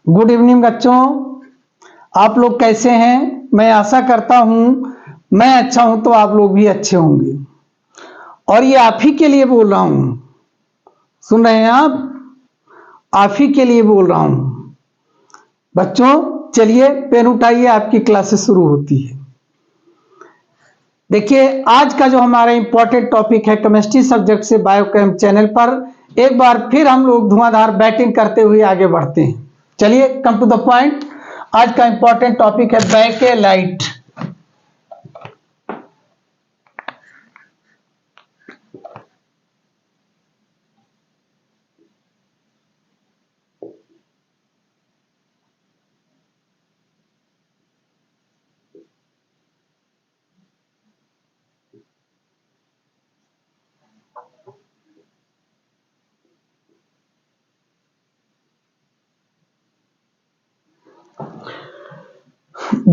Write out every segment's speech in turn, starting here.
Good evening बच्चों, आप लोग कैसे हैं? मैं आशा करता हूं मैं अच्छा हूं तो आप लोग भी अच्छे होंगे। और ये आप ही के लिए बोल रहा हूं, सुन रहे हैं आप ही के लिए बोल रहा हूं। बच्चों चलिए पेन उठाइए, आपकी क्लासेस शुरू होती है। देखिए आज का जो हमारा इंपॉर्टेंट टॉपिक है केमिस्ट्री सब्जेक्ट से बायोकेम चैनल पर एक बार फिर हम लोग धुआंधार बैटिंग करते हुए आगे बढ़ते हैं। चलिए कम टू द पॉइंट। आज का इंपॉर्टेंट टॉपिक है बैकेलाइट।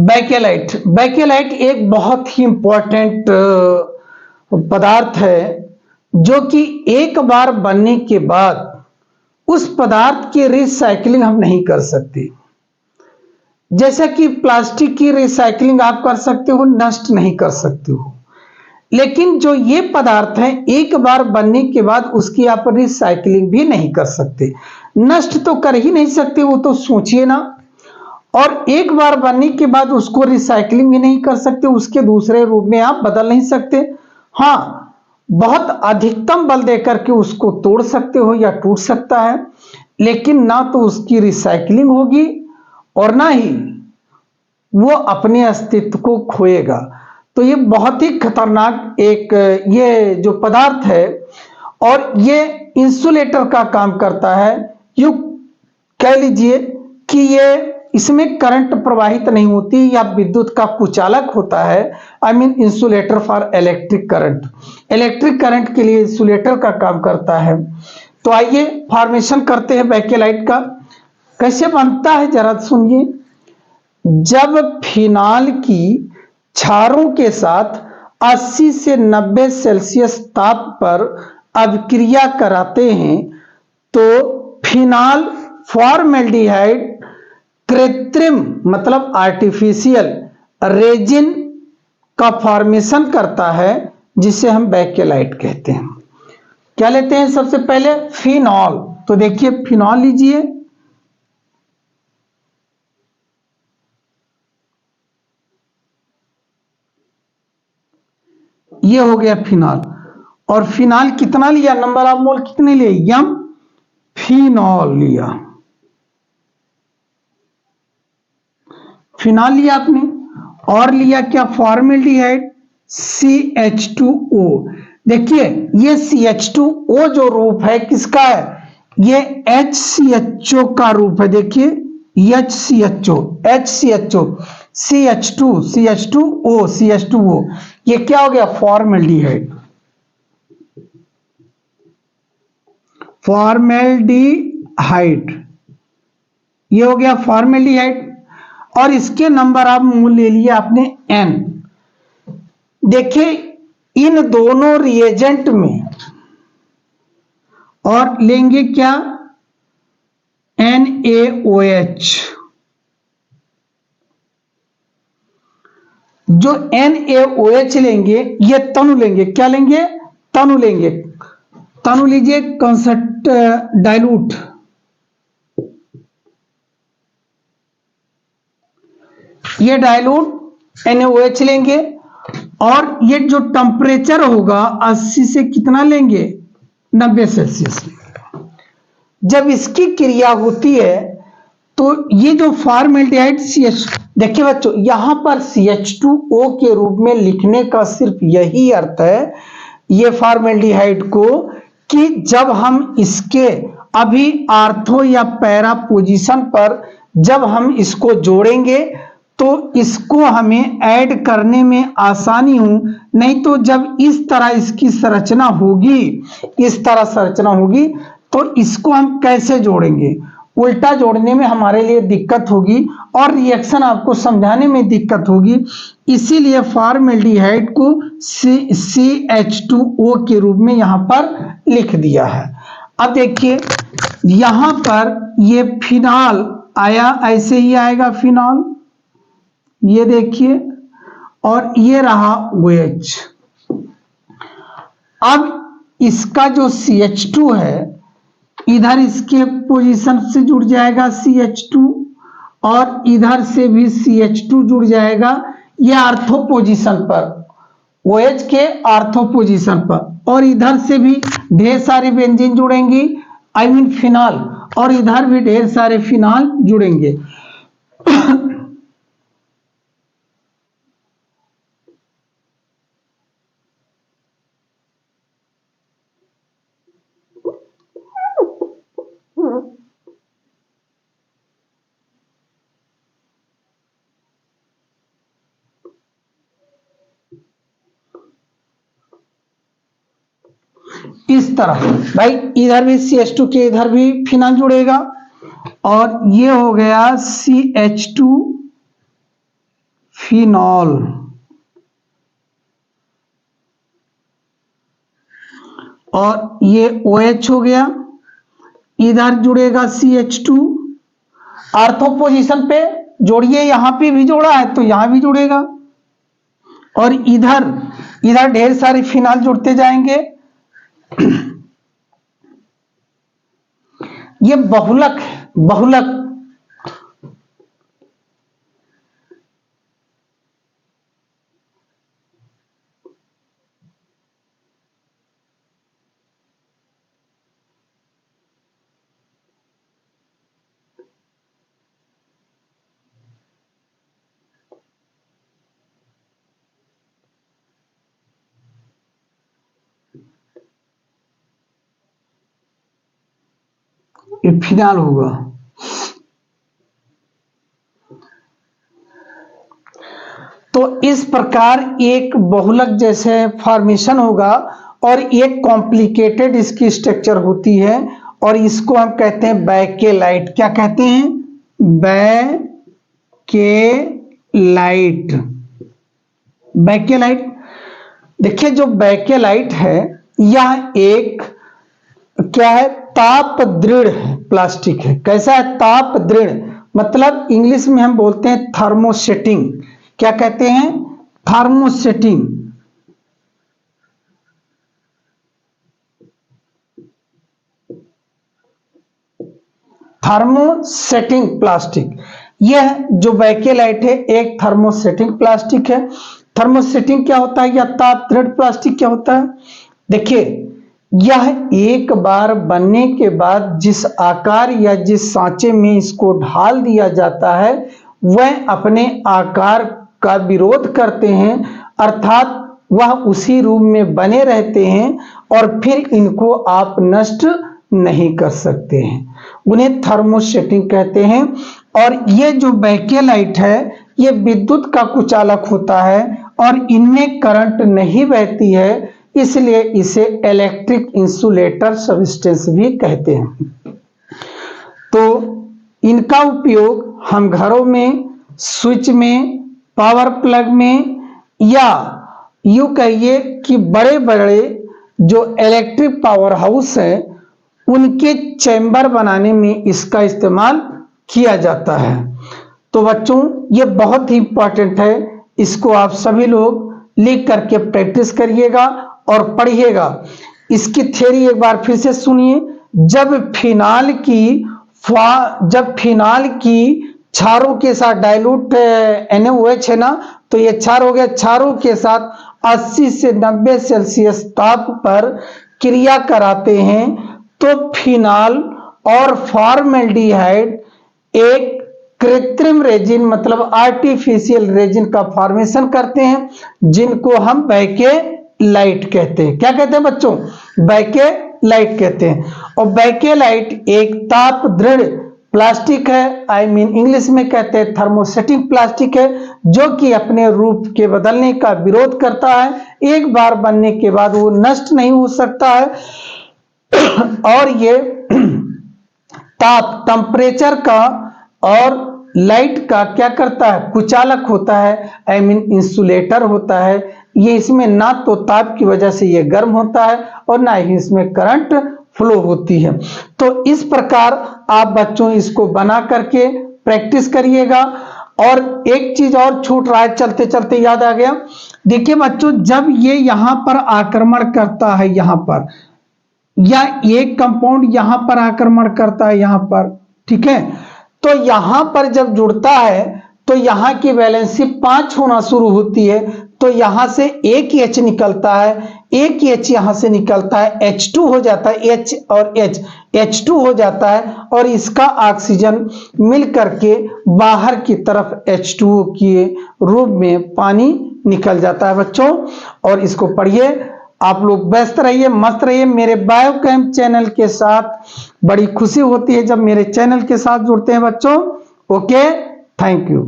बैकेलाइट एक बहुत ही इंपॉर्टेंट पदार्थ है जो कि एक बार बनने के बाद उस पदार्थ की रिसाइकलिंग हम नहीं कर सकते। जैसा कि प्लास्टिक की रिसाइकलिंग आप कर सकते हो, नष्ट नहीं कर सकते हो, लेकिन जो ये पदार्थ है एक बार बनने के बाद उसकी आप रिसाइकलिंग भी नहीं कर सकते, नष्ट तो कर ही नहीं सकते, वो तो सोचिए ना। और एक बार बनने के बाद उसको रिसाइकलिंग भी नहीं कर सकते, उसके दूसरे रूप में आप बदल नहीं सकते। हाँ, बहुत अधिकतम बल देकर के उसको तोड़ सकते हो या टूट सकता है, लेकिन ना तो उसकी रिसाइकलिंग होगी और ना ही वो अपने अस्तित्व को खोएगा। तो ये बहुत ही खतरनाक एक ये जो पदार्थ है और ये इंसुलेटर का काम करता है। यू कह लीजिए कि ये इसमें करंट प्रवाहित नहीं होती या विद्युत का कुचालक होता है। I mean insulator for electric current, electric current के लिए इंसुलेटर का काम करता है। तो आइए फॉर्मेशन करते हैं बैकेलाइट का। कैसे बनता है जरा सुनिए। जब फिनाल की क्षारों के साथ 80 से 90 सेल्सियस ताप पर अभिक्रिया कराते हैं तो फिनाल फॉर्मेल्डिहाइड कृत्रिम मतलब आर्टिफिशियल रेजिन का फॉर्मेशन करता है, जिसे हम बैकेलाइट कहते हैं। क्या लेते हैं सबसे पहले? फिनॉल। तो देखिए फिनॉल लीजिए, ये हो गया फिनॉल। और फिनॉल कितना लिया, नंबर ऑफ मोल कितने लिए? यम फिनॉल लिया, फिनॉल लिया आपने। और लिया क्या? Formaldehyde CH2O। देखिए ये CH2O जो रूप है किसका है? ये HCHO का रूप है। देखिए HCHO CH2O ये क्या हो गया? फॉर्मेल्डिहाइड। ये हो गया फॉर्मेल्डिहाइड। और इसके नंबर आप मोल ले लिए आपने N। देखिए इन दोनों रिएजेंट में और लेंगे क्या? NaOH। जो NaOH लेंगे ये तनु लेंगे। क्या लेंगे? तनु लेंगे। तनु लीजिए कंसर्ट डाइल्यूट। ये डाइल्यूट NaOH लेंगे और ये जो टेम्परेचर होगा 80 से कितना लेंगे? 90 सेल्सियस। जब इसकी क्रिया होती है तो ये जो फॉर्मेल्डिहाइड CH, देखिए बच्चों यहां पर CH2O के रूप में लिखने का सिर्फ यही अर्थ है ये फॉर्मेल्डिहाइड को कि जब हम इसके अभी आर्थो या पैरा पोजीशन पर जब हम इसको जोड़ेंगे तो इसको हमें ऐड करने में आसानी हो। नहीं तो जब इस तरह इसकी संरचना होगी, इस तरह संरचना होगी तो इसको हम कैसे जोड़ेंगे? उल्टा जोड़ने में हमारे लिए दिक्कत होगी और रिएक्शन आपको समझाने में दिक्कत होगी। इसीलिए फॉर्मेल्डिहाइड को CH2O के रूप में यहां पर लिख दिया है। अब देखिए यहां पर ये फिनाल आया, ऐसे ही आएगा फिनॉल, ये देखिए, और ये रहा OH। अब इसका जो CH2 है इधर इसके पोजीशन से जुड़ जाएगा CH2, और इधर से भी CH2 जुड़ जाएगा, ये आर्थो पोजीशन पर, OH के आर्थो पोजीशन पर, और इधर से भी ढेर सारे बेंजीन जुड़ेंगी, आई मीन फिनॉल, और इधर भी ढेर सारे फिनॉल जुड़ेंगे। इस तरह भाई, इधर भी CH2 के इधर भी फिनॉल जुड़ेगा, और ये हो गया CH2 फिनॉल, और ये OH हो गया, इधर जुड़ेगा CH2, आर्थो पोजीशन पे जोड़िए, यहां पे भी जोड़ा है तो यहां भी जुड़ेगा, और इधर इधर ढेर सारे फिनॉल जुड़ते जाएंगे। ये बहुलक है, बहुलक। ये फिनॉल होगा। तो इस प्रकार एक बहुलक जैसे फॉर्मेशन होगा, और एक कॉम्प्लिकेटेड इसकी स्ट्रक्चर होती है, और इसको हम कहते हैं बैकेलाइट। क्या कहते हैं? बैकेलाइट। बैकेलाइट, देखिए जो बैकेलाइट है यह एक क्या है, ताप दृढ़ प्लास्टिक है। कैसा है? ताप दृढ़, मतलब इंग्लिश में हम बोलते हैं थर्मोसेटिंग। क्या कहते हैं? थर्मोसेटिंग। थर्मोसेटिंग प्लास्टिक, यह जो बैकेलाइट है एक थर्मोसेटिंग प्लास्टिक है। थर्मोसेटिंग क्या होता है या ताप दृढ़ प्लास्टिक क्या होता है? देखिए, यह एक बार बनने के बाद जिस आकार या जिस सांचे में इसको ढाल दिया जाता है वह अपने आकार का विरोध करते हैं, अर्थात वह उसी रूप में बने रहते हैं, और फिर इनको आप नष्ट नहीं कर सकते हैं। उन्हें थर्मोसेटिंग कहते हैं। और ये जो बैकेलाइट है ये विद्युत का कुचालक होता है, और इनमें करंट नहीं बहती है, इसलिए इसे इलेक्ट्रिक इंसुलेटर सब्सटेंस भी कहते हैं। तो इनका उपयोग हम घरों में, स्विच में, पावर प्लग में, या यूं कहिए कि बड़े बड़े जो इलेक्ट्रिक पावर हाउस है उनके चैम्बर बनाने में इसका इस्तेमाल किया जाता है। तो बच्चों ये बहुत ही इंपॉर्टेंट है, इसको आप सभी लोग लिख करके प्रैक्टिस करिएगा और पढ़िएगा। इसकी थ्योरी एक बार फिर से सुनिए। जब फिनाल की क्षारों के साथ डाइल्यूट NaOH है ना, तो ये क्षार हो गया, क्षारों के साथ 80 से 90 सेल्सियस ताप पर क्रिया कराते हैं तो फिनाल और फॉर्मेल्डिहाइड एक कृत्रिम रेजिन मतलब आर्टिफिशियल रेजिन का फॉर्मेशन करते हैं, जिनको हम बैकेलाइट कहते हैं। क्या कहते हैं बच्चों? बैकेलाइट कहते हैं। और बैकेलाइट एक ताप दृढ़ प्लास्टिक है, आई मीन इंग्लिश में कहते हैं थर्मोसेटिंग प्लास्टिक है, जो कि अपने रूप के बदलने का विरोध करता है। एक बार बनने के बाद वो नष्ट नहीं हो सकता है, और ये ताप टेम्परेचर का और लाइट का क्या करता है? कुचालक होता है, आई मीन इंसुलेटर होता है। ये इसमें ना तो ताप की वजह से ये गर्म होता है और ना ही इसमें करंट फ्लो होती है। तो इस प्रकार आप बच्चों इसको बना करके प्रैक्टिस करिएगा। और एक चीज और छूट रहा है, चलते चलते याद आ गया। देखिए बच्चों, जब ये यहां पर आक्रमण करता है यहां पर, या एक कंपाउंड यहां पर आक्रमण करता है यहां पर, ठीक है, तो यहां पर जब जुड़ता है तो यहां की वैलेंसी 5 होना शुरू होती है। तो यहां से एक H निकलता है, एक H यहां से निकलता है, H2 हो जाता है, H और H2 हो जाता है, और इसका ऑक्सीजन मिल करके बाहर की तरफ H2O के रूप में पानी निकल जाता है बच्चों। और इसको पढ़िए, आप लोग व्यस्त रहिए, मस्त रहिए मेरे बायोकेम चैनल के साथ। बड़ी खुशी होती है जब मेरे चैनल के साथ जुड़ते हैं बच्चों। Okay, thank you.